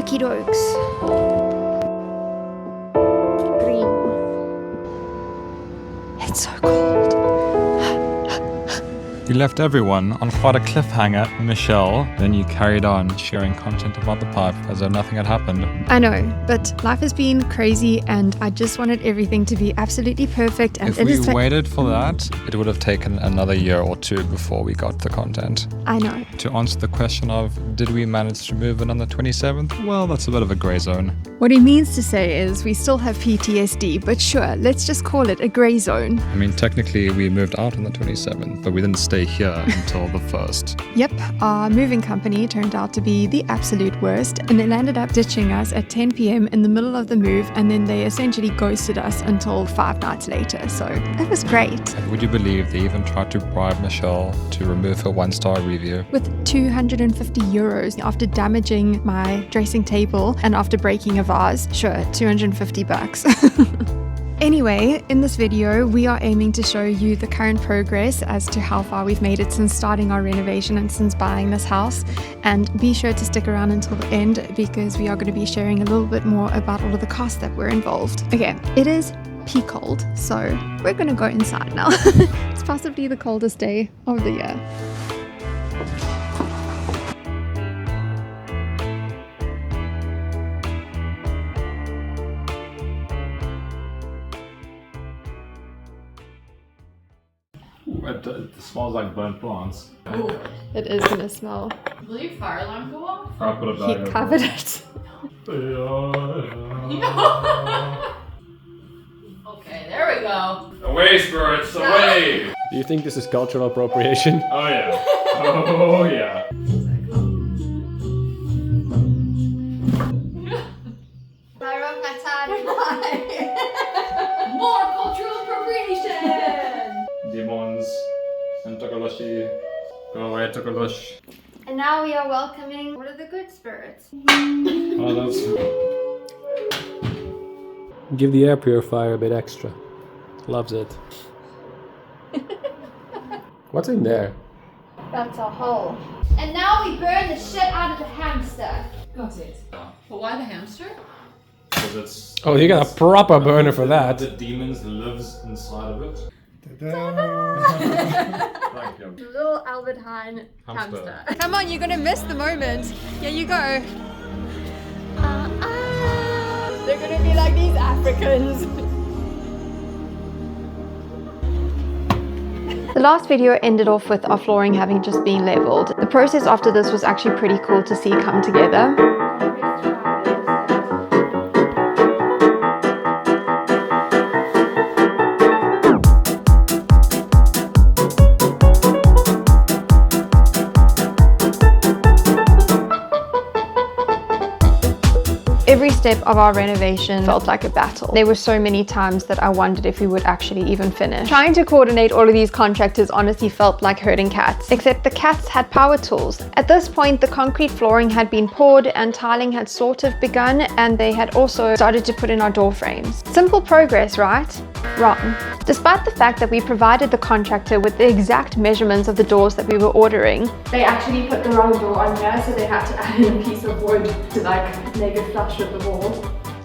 Okie dokes. Green. It's so cold. You left everyone on quite a cliffhanger, Michelle. Then you carried on sharing content about the pipe as though nothing had happened. I know, but life has been crazy and I just wanted everything to be absolutely perfect. And If we waited for that, it would have taken another year or two before we got the content. I know. To answer the question of, did we manage to move in on the 27th? Well, that's a bit of a grey zone. What he means to say is we still have PTSD, but sure, let's just call it a grey zone. I mean, technically we moved out on the 27th, but we didn't stay here until the 1st. Yep, our moving company turned out to be the absolute worst, and they ended up ditching us at 10 p.m. in the middle of the move, and then they essentially ghosted us until 5 nights later, so it was great. And would you believe they even tried to bribe Michelle to remove her 1-star review? With 250 euros after damaging my dressing table and after breaking a vase. Sure, 250 bucks. Anyway, in this video, we are aiming to show you the current progress as to how far we've made it since starting our renovation and since buying this house. And be sure to stick around until the end because we are going to be sharing a little bit more about all of the costs that were involved. Okay, it is peak cold, so we're going to go inside now. It's possibly the coldest day of the year. It smells like burnt plants. Ooh, it is going to smell. Will your fire alarm go off? I put a bag He covered it. Okay, there we go. Away, spirits, away! Do you think this is cultural appropriation? Oh yeah. Oh yeah. More cultural appropriation! Demons and Tokoloshi. Go away, Tokolosh. And now we are welcoming one of the good spirits. Oh, that's... Give the air purifier a bit extra. Loves it. What's in there? That's a hole. And now we burn the shit out of the hamster. Got it. But why the hamster? Because it's... Oh, you got a proper burner for that. The demons lives inside of it. Thank you. Little Albert Heijn Hamster. hamster. Come on, you're gonna miss the moment. Here you go. They're gonna be like these Africans. The last video ended off with our flooring having just been leveled. The process after this was actually pretty cool to see come together. Every step of our renovation felt like a battle. There were so many times that I wondered if we would actually even finish. Trying to coordinate all of these contractors honestly felt like herding cats, except the cats had power tools. At this point, the concrete flooring had been poured and tiling had sort of begun, and they had also started to put in our door frames. Simple progress, right? Wrong. Despite the fact that we provided the contractor with the exact measurements of the doors that we were ordering, they actually put the wrong door on here, so they had to add in a piece of wood to like make it flush with the wall.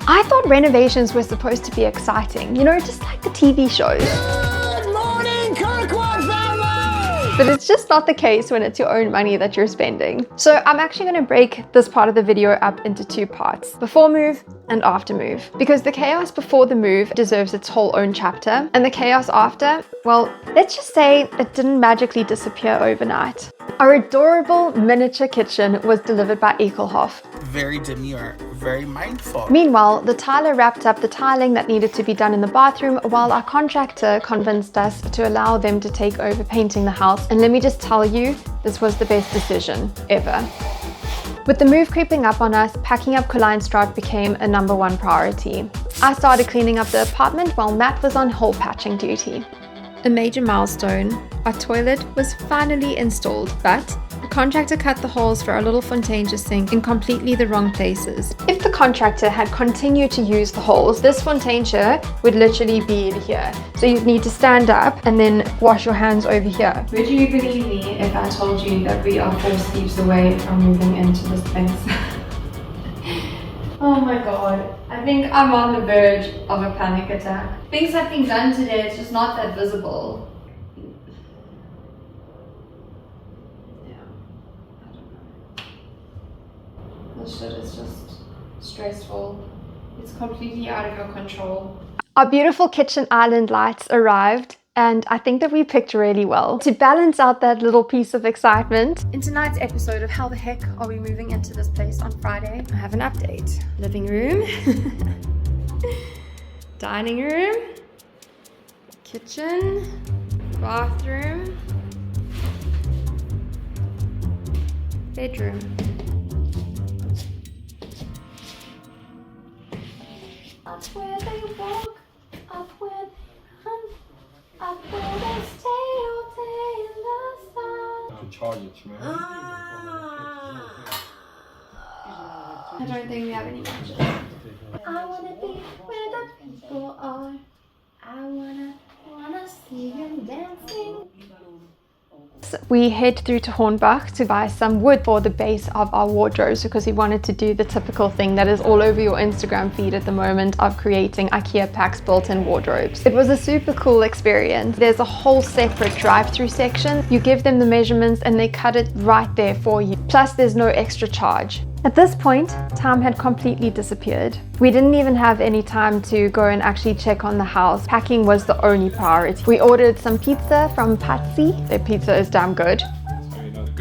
I thought renovations were supposed to be exciting, you know, just like the TV shows. Good morning, Kirkwood family! But it's just not the case when it's your own money that you're spending. So I'm actually going to break this part of the video up into two parts: before move and after move. Because the chaos before the move deserves its whole own chapter, and the chaos after, well, let's just say it didn't magically disappear overnight. Our adorable miniature kitchen was delivered by Ekelhoff. Very demure, very mindful. Meanwhile, the tiler wrapped up the tiling that needed to be done in the bathroom, while our contractor convinced us to allow them to take over painting the house. And let me just tell you, this was the best decision ever. With the move creeping up on us, packing up Kuchhenstraat became a #1 priority. I started cleaning up the apartment while Matt was on hole patching duty. A major milestone, our toilet was finally installed, but the contractor cut the holes for our little fontaine sink in completely the wrong places. If the contractor had continued to use the holes, this fontaine would literally be here. So you'd need to stand up and then wash your hands over here. Would you believe me if I told you that we are 4 steps away from moving into this place? think I'm on the verge of a panic attack. Things have been done today, it's just not that visible. Yeah, I don't know. This shit is just stressful. It's completely out of your control. Our beautiful kitchen island lights arrived, and I think that we picked really well to balance out that little piece of excitement. In tonight's episode of How the Heck Are We Moving Into This Place on Friday, I have an update. Living room, dining room, kitchen, bathroom, bedroom. Up where they walk, up where they run, up where they stay all day in the sun. I don't think we have any matches. I wanna be where the people are. I wanna see them dancing. We head through to Hornbach to buy some wood for the base of our wardrobes because we wanted to do the typical thing that is all over your Instagram feed at the moment of creating IKEA packs built-in wardrobes. It was a super cool experience. There's a whole separate drive-through section. You give them the measurements and they cut it right there for you. Plus there's no extra charge. At this point, time had completely disappeared. We didn't even have any time to go and actually check on the house. Packing was the only priority. We ordered some pizza from Patsy. Their pizza is damn good.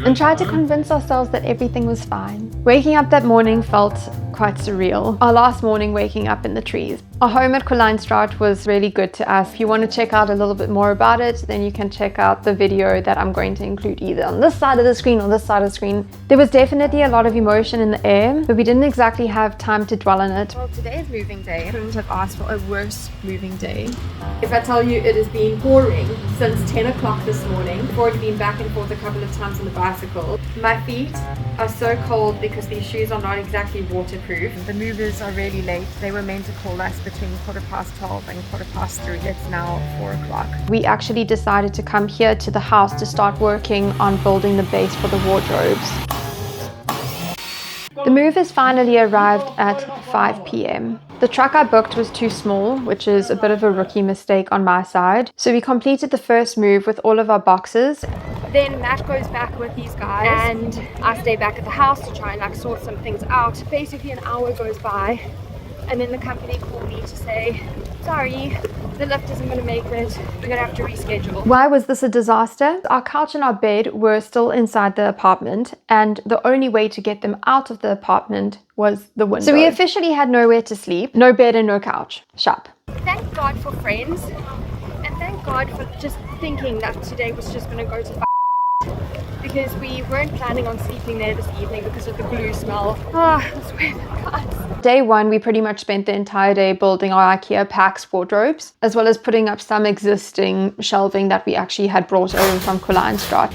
And tried to convince ourselves that everything was fine. Waking up that morning felt quite surreal. Our last morning waking up in the trees. Our home at Kucheinstraat was really good to us. If you want to check out a little bit more about it, then you can check out the video that I'm going to include either on this side of the screen or this side of the screen. There was definitely a lot of emotion in the air, but we didn't exactly have time to dwell on it. Well, today is moving day. I couldn't have asked for a worse moving day. If I tell you it has been pouring since 10 o'clock this morning, we've already been back and forth a couple of times on the bicycle. My feet are so cold because these shoes are not exactly waterproof. The movers are really late. They were meant to call us between 12:15 and 3:15. It's now 4 o'clock. We actually decided to come here to the house to start working on building the base for the wardrobes. The movers finally arrived at 5 p.m. The truck I booked was too small, which is a bit of a rookie mistake on my side. So we completed the first move with all of our boxes. Then Matt goes back with these guys and I stay back at the house to try and sort some things out. Basically an hour goes by and then the company called me to say, sorry, the lift isn't going to make it. We're going to have to reschedule. Why was this a disaster? Our couch and our bed were still inside the apartment and the only way to get them out of the apartment was the window. So we officially had nowhere to sleep. No bed and no couch. Shop. Thank God for friends and thank God for just thinking that today was just going to go to because we weren't planning on sleeping there this evening because of the glue smell. I swear, guys. Day one, we pretty much spent the entire day building our IKEA packs wardrobes, as well as putting up some existing shelving that we actually had brought over from Kucheinstraat.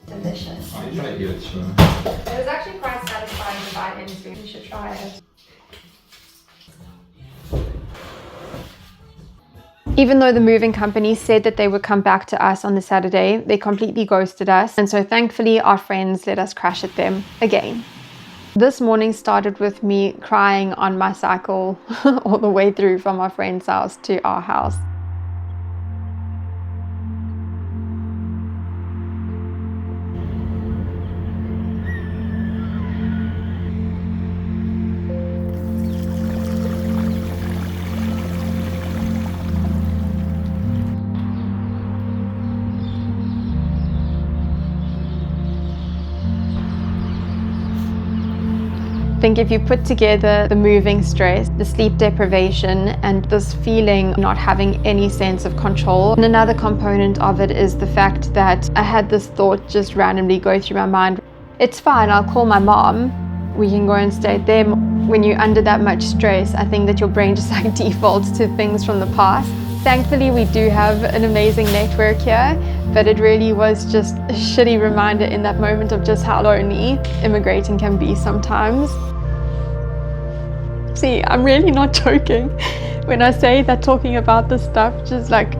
Delicious. It was actually quite satisfying to bite into. You should try it. Even though the moving company said that they would come back to us on the Saturday, they completely ghosted us. And so thankfully our friends let us crash at them again. This morning started with me crying on my cycle all the way through from our friend's house to our house. I think if you put together the moving stress, the sleep deprivation, and this feeling not having any sense of control, and another component of it is the fact that I had this thought just randomly go through my mind. It's fine, I'll call my mom. We can go and stay at them. When you're under that much stress, I think that your brain just defaults to things from the past. Thankfully, we do have an amazing network here, but it really was just a shitty reminder in that moment of just how lonely immigrating can be sometimes. See, I'm really not joking when I say that talking about this stuff just like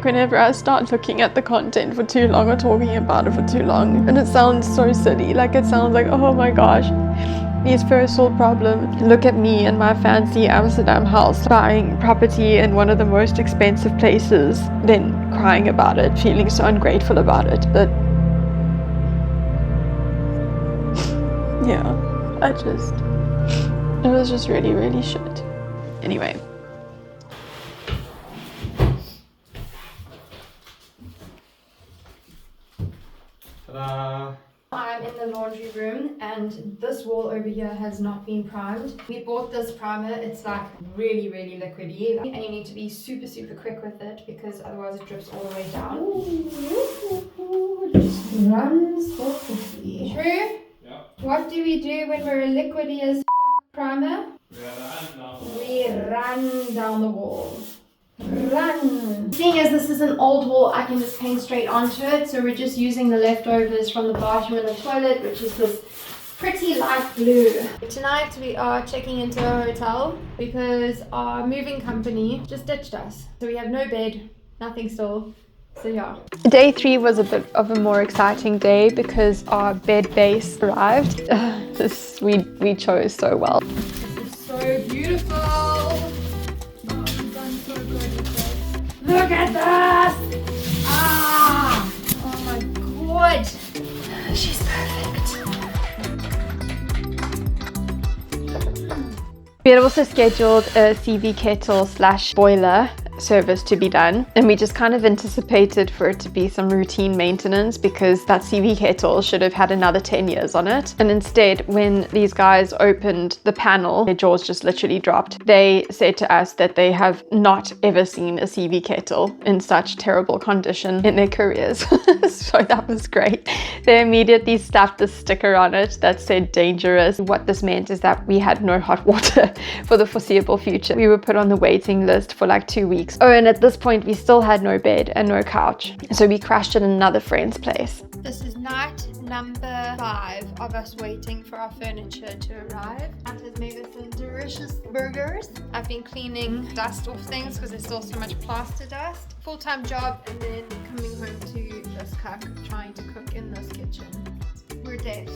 whenever I start looking at the content for too long or talking about it for too long, and it sounds so silly, like it sounds like, oh my gosh, These first world problems. Look at me and my fancy Amsterdam house, buying property in one of the most expensive places, then crying about it, feeling so ungrateful about it. But yeah, it was just really, really shit. Anyway. Ta-da! I'm in the laundry room and this wall over here has not been primed. We bought this primer, it's like really, really liquidy and you need to be super, super quick with it because otherwise it drips all the way down. Ooh, it just runs so quickly. True? Yeah. What do we do when we're a liquidy as primer? We run down the wall. Run! Seeing as this is an old wall, I can just paint straight onto it. So we're just using the leftovers from the bathroom and the toilet, which is this pretty light blue. Tonight we are checking into a hotel because our moving company just ditched us. So we have no bed, nothing still. So yeah. Day 3 was a bit of a more exciting day because our bed base arrived. We chose so well. This is so beautiful. Look at this! Ah! Oh my god! She's perfect. We had also scheduled a CV kettle / boiler service to be done, and we just kind of anticipated for it to be some routine maintenance because that CV kettle should have had another 10 years on it. And instead, when these guys opened the panel, their jaws just literally dropped. They said to us that they have not ever seen a CV kettle in such terrible condition in their careers. So that was great. They immediately slapped the sticker on it that said dangerous. What this meant is that we had no hot water for the foreseeable future. We were put on the waiting list for like 2 weeks. Oh, and at this point we still had no bed and no couch. So we crashed at another friend's place. This is night number 5 of us waiting for our furniture to arrive. Aunt has made us some delicious burgers. I've been cleaning dust off things because there's still so much plaster dust. Full-time job and then coming home to this cuck trying to cook in this kitchen. We're deaf,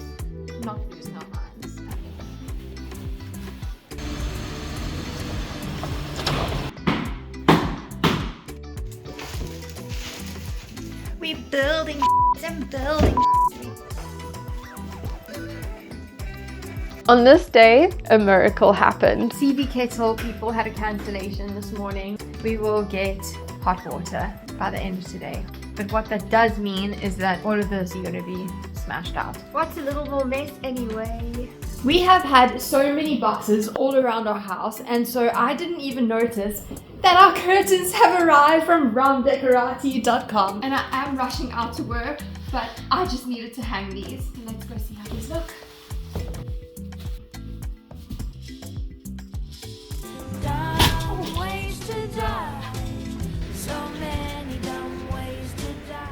not losing our minds. We're building and building. On this day, a miracle happened. CV kettle people had a cancellation this morning. We will get hot water by the end of today. But what that does mean is that all of this is going to be smashed out. What's a little more mess anyway? We have had so many boxes all around our house, and so I didn't even notice that our curtains have arrived from rounddecorati.com. And I am rushing out to work, but I just needed to hang these. Let's go see how these look. Dumb ways to die. So many dumb ways to die.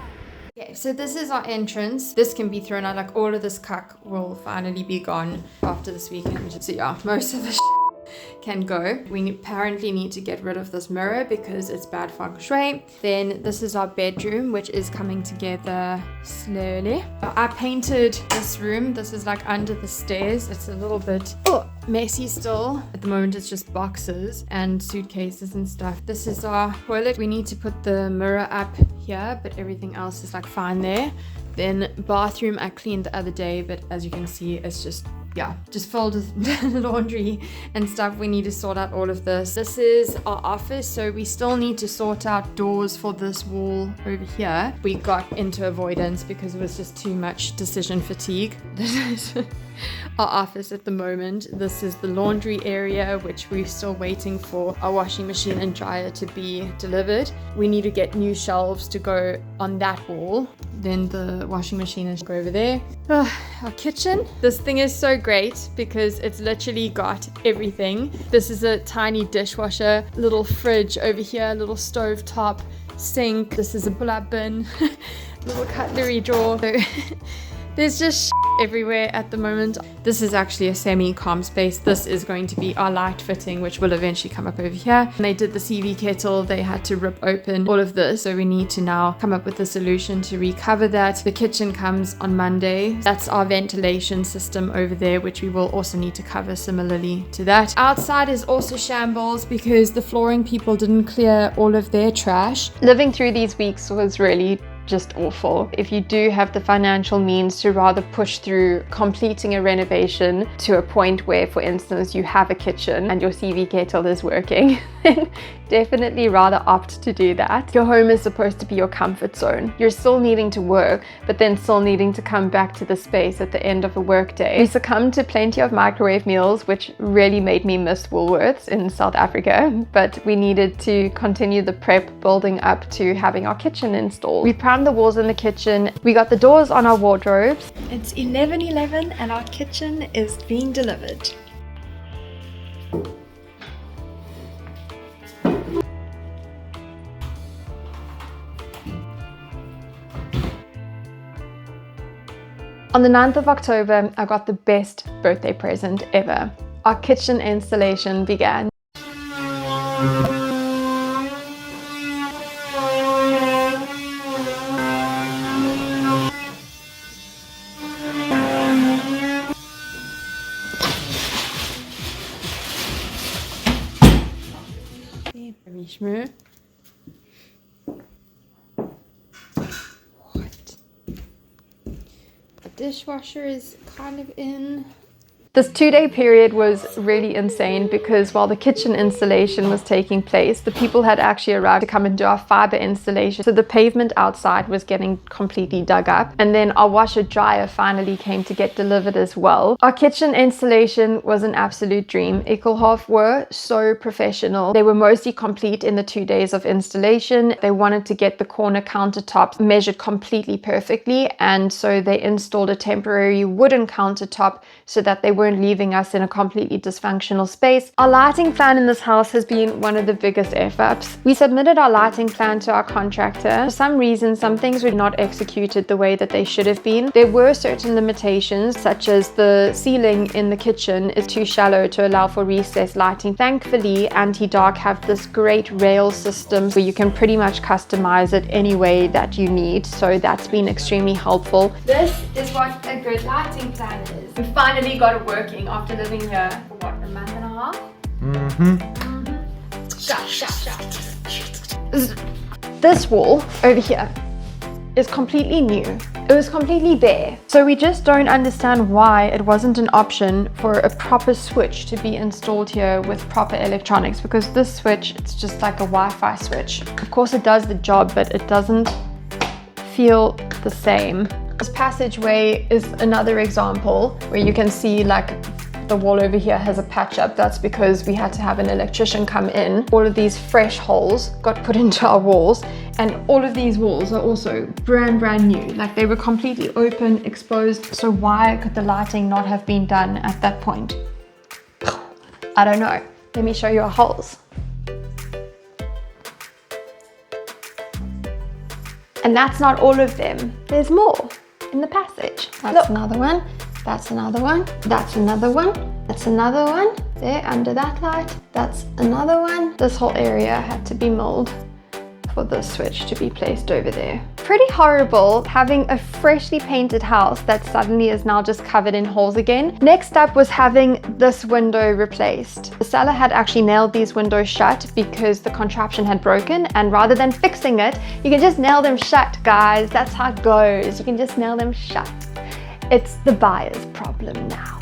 Okay, so this is our entrance. This can be thrown out, like all of this cuck will finally be gone after this weekend. So yeah, most of the can go. We apparently need to get rid of this mirror because it's bad feng shui. Then this is our bedroom, which is coming together slowly. I painted this room. This is like under the stairs. It's a little bit messy still. At the moment it's just boxes and suitcases and stuff. This is our toilet. We need to put the mirror up here, but everything else is like fine there. Then bathroom I cleaned the other day, but as you can see it's just filled with laundry and stuff. We need to sort out all of this. This is our office, so we still need to sort out doors for this wall over here. We got into avoidance because it was just too much decision fatigue. This is our office at the moment. This is the laundry area, which we're still waiting for our washing machine and dryer to be delivered. We need to get new shelves to go on that wall. Then the washing machine is go over there. Our kitchen. This thing is so great because it's literally got everything. This is a tiny dishwasher, little fridge over here, little stove top, sink. This is a pull-up bin, little cutlery drawer. So There's just everywhere at the moment. This is actually a semi-calm space. This is going to be our light fitting, which will eventually come up over here. And they did the CV kettle. They had to rip open all of this. So we need to now come up with a solution to recover that. The kitchen comes on Monday. That's our ventilation system over there, which we will also need to cover similarly to that. Outside is also shambles because the flooring people didn't clear all of their trash. Living through these weeks was really just awful. If you do have the financial means to rather push through completing a renovation to a point where, for instance, you have a kitchen and your CV kettle is working, then definitely rather opt to do that. Your home is supposed to be your comfort zone. You're still needing to work, but then still needing to come back to the space at the end of a work day. We succumbed to plenty of microwave meals, which really made me miss Woolworths in South Africa, but we needed to continue the prep building up to having our kitchen installed. We primed the walls in the kitchen. We got the doors on our wardrobes. It's 11:11 and our kitchen is being delivered. On the 9th of October, I got the best birthday present ever. Our kitchen installation began. What? The dishwasher is kind of in. This 2-day period was really insane because while the kitchen installation was taking place, the people had actually arrived to come and do our fiber installation. So the pavement outside was getting completely dug up. And then our washer dryer finally came to get delivered as well. Our kitchen installation was an absolute dream. Ekelhoff were so professional. They were mostly complete in the 2 days of installation. They wanted to get the corner countertops measured completely perfectly. And so they installed a temporary wooden countertop so that they weren't leaving us in a completely dysfunctional space. Our lighting plan in this house has been one of the biggest F-ups. We submitted our lighting plan to our contractor. For some reason, some things were not executed the way that they should have been. There were certain limitations, such as the ceiling in the kitchen is too shallow to allow for recessed lighting. Thankfully, Anti-Dark have this great rail system where you can pretty much customize it any way that you need. So that's been extremely helpful. This is what a good lighting plan is. We finally got it working after living here for what, a month and a half? This wall over here is completely new. It was completely bare. So we just don't understand why it wasn't an option for a proper switch to be installed here with proper electronics, because this switch, it's just like a Wi-Fi switch. Of course it does the job, but it doesn't feel the same. This passageway is another example where you can see like the wall over here has a patch up. That's because we had to have an electrician come in. All of these fresh holes got put into our walls, and all of these walls are also brand new. Like they were completely open, exposed. So why could the lighting not have been done at that point? I don't know. Let me show you our holes. And that's not all of them. There's more in the passage. That's another one. That's another one. That's another one. That's another one. There under that light. That's another one. This whole area had to be milled for the switch to be placed over there. Pretty horrible having a freshly painted house that suddenly is now just covered in holes again. Next up was having this window replaced. The seller had actually nailed these windows shut because the contraption had broken, and rather than fixing it, you can just nail them shut, guys. That's how it goes. You can just nail them shut. It's the buyer's problem now.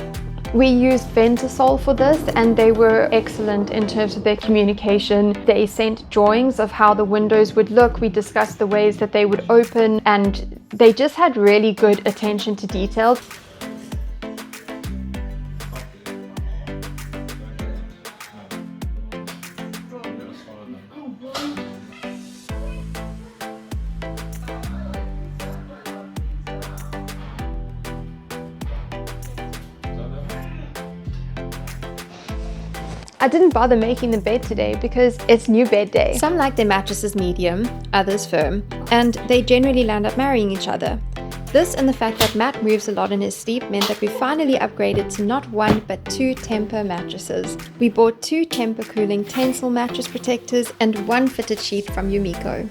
We used Ventasol for this, and they were excellent in terms of their communication. They sent drawings of how the windows would look. We discussed the ways that they would open, and they just had really good attention to detail. I didn't bother making the bed today because it's new bed day. Some like their mattresses medium, others firm, and they generally land up marrying each other. This and the fact that Matt moves a lot in his sleep meant that we finally upgraded to not one but 2 Temper mattresses. We bought 2 Temper cooling tensile mattress protectors and 1 fitted sheet from Yumiko.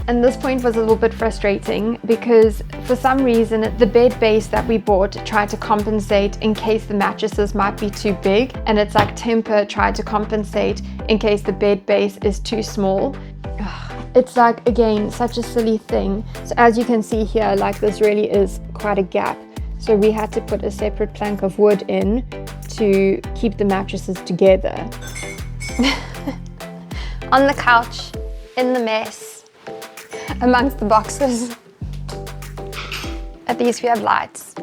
And this point was a little bit frustrating because for some reason the bed base that we bought tried to compensate in case the mattresses might be too big, and it's like Temper tried to compensate in case the bed base is too small. It's like, again, such a silly thing. So as you can see here, like this really is quite a gap. So we had to put a separate plank of wood in to keep the mattresses together. On the couch, in the mess, amongst the boxes. At least we have lights.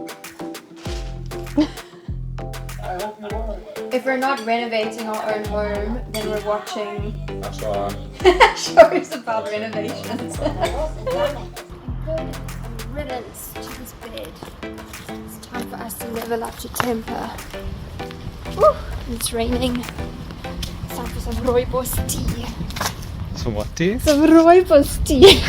If we're not renovating our own home, then we're watching shows about renovations. Good riddance to this bed. It's time for us to level up to Temper. Woo, it's raining. It's time for some rooibos tea. Some what tea? Some rooibos tea.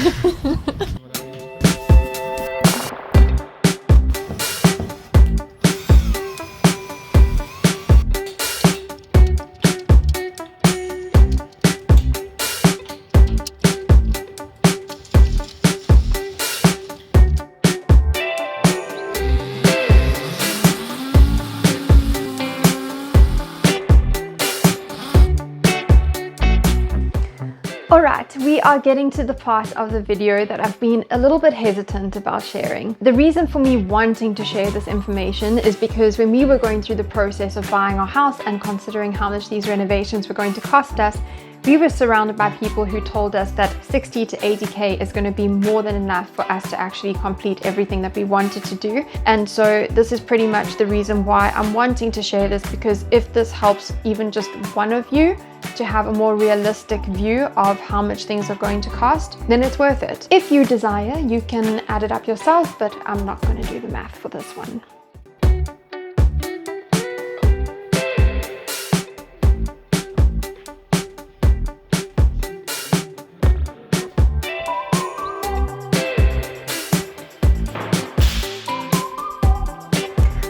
Alright, we are getting to the part of the video that I've been a little bit hesitant about sharing. The reason for me wanting to share this information is because when we were going through the process of buying our house and considering how much these renovations were going to cost us, we were surrounded by people who told us that 60 to 80k is going to be more than enough for us to actually complete everything that we wanted to do. And so this is pretty much the reason why I'm wanting to share this, because if this helps even just one of you to have a more realistic view of how much things are going to cost, then it's worth it. If you desire, you can add it up yourself, but I'm not going to do the math for this one.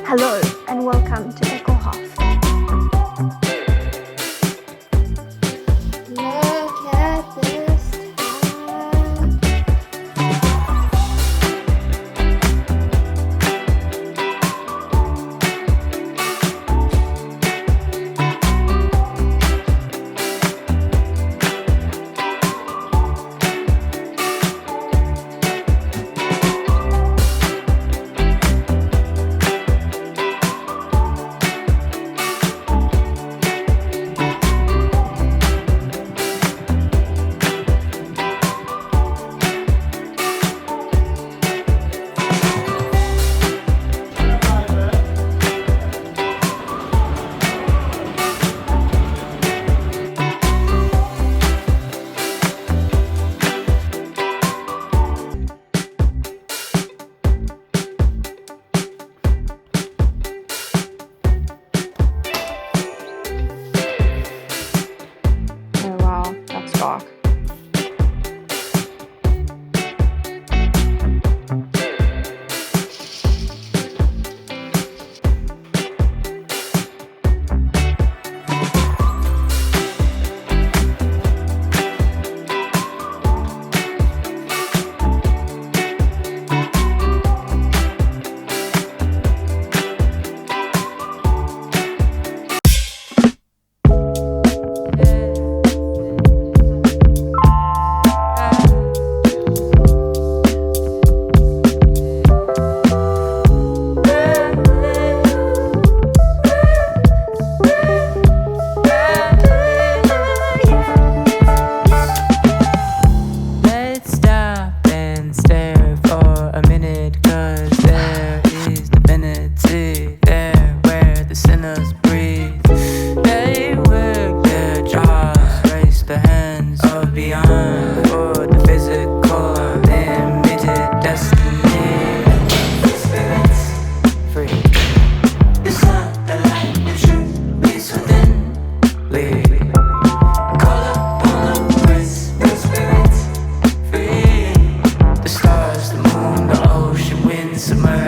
Hello and welcome to Ekelhoff. Look at this tile.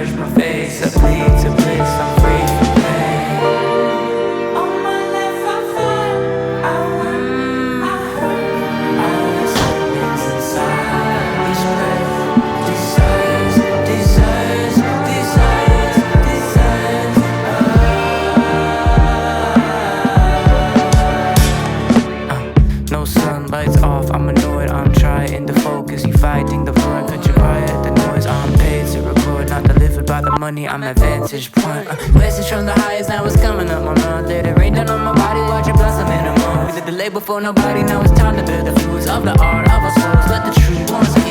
purge my face. I bleed to bliss, I'm free from pain. On my left I find, I work, I hurt. All this happiness inside each breath. Desires, desires, desires, desires. No sunlight's off, I'm annoyed, I'm trying to focus. You fighting the front, country quiet, the noise. I'm paid to record, not delivered by the money, I'm at vantage point. Message from the highest, now it's coming up my mouth. Let it rain down on my body, watch it blossom in a month. We did the label for nobody, now it's time to build the fruits of the art of our souls. Let the truth once again